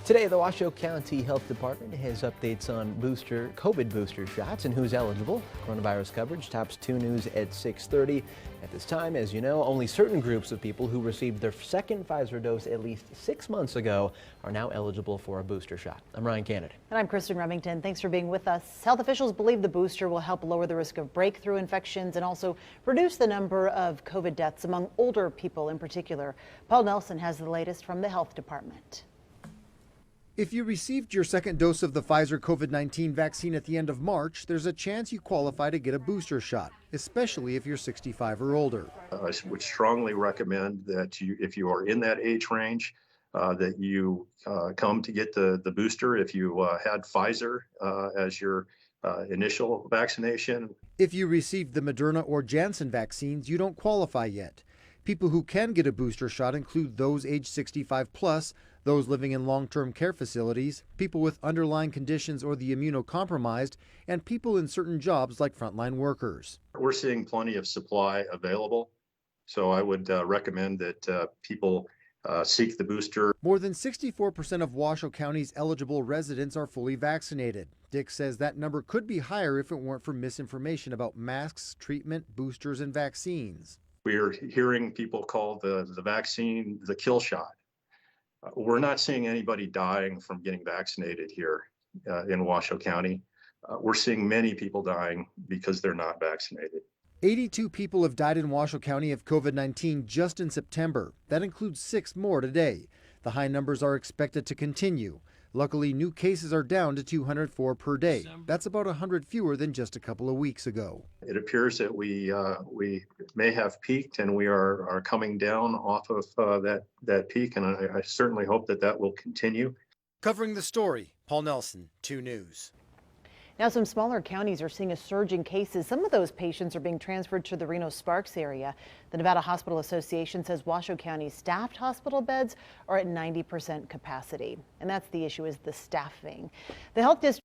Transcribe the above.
Today, the Washoe County Health Department has updates on COVID booster shots and who's eligible. Coronavirus coverage tops 2 News at 6:30. At this time, as you know, only certain groups of people who received their second Pfizer dose at least 6 months ago are now eligible for a booster shot. I'm Ryan Canada. And I'm Kristen Remington. Thanks for being with us. Health officials believe the booster will help lower the risk of breakthrough infections and also reduce the number of COVID deaths among older people in particular. Paul Nelson has the latest from the health department. If you received your second dose of the Pfizer COVID-19 vaccine at the end of March, there's a chance you qualify to get a booster shot, especially if you're 65 or older. I would strongly recommend that if you are in that age range, that you come to get the booster if you had Pfizer as your initial vaccination. If you received the Moderna or Janssen vaccines, you don't qualify yet. People who can get a booster shot include those age 65 plus, those living in long-term care facilities, people with underlying conditions or the immunocompromised, and people in certain jobs like frontline workers. We're seeing plenty of supply available, so I would recommend that people seek the booster. More than 64% of Washoe County's eligible residents are fully vaccinated. Dick says that number could be higher if it weren't for misinformation about masks, treatment, boosters, and vaccines. We are hearing people call the vaccine the kill shot. We're not seeing anybody dying from getting vaccinated here in Washoe County. We're seeing many people dying because they're not vaccinated. 82 people have died in Washoe County of COVID-19 just in September. That includes 6 more today. The high numbers are expected to continue. Luckily, new cases are down to 204 per day. That's about 100 fewer than just a couple of weeks ago. It appears that we may have peaked and we are coming down off of that peak, and I certainly hope that will continue. Covering the story, Paul Nelson, 2 News. Now, some smaller counties are seeing a surge in cases. Some of those patients are being transferred to the Reno-Sparks area. The Nevada Hospital Association says Washoe County's staffed hospital beds are at 90% capacity. And that's the issue, is the staffing. The health district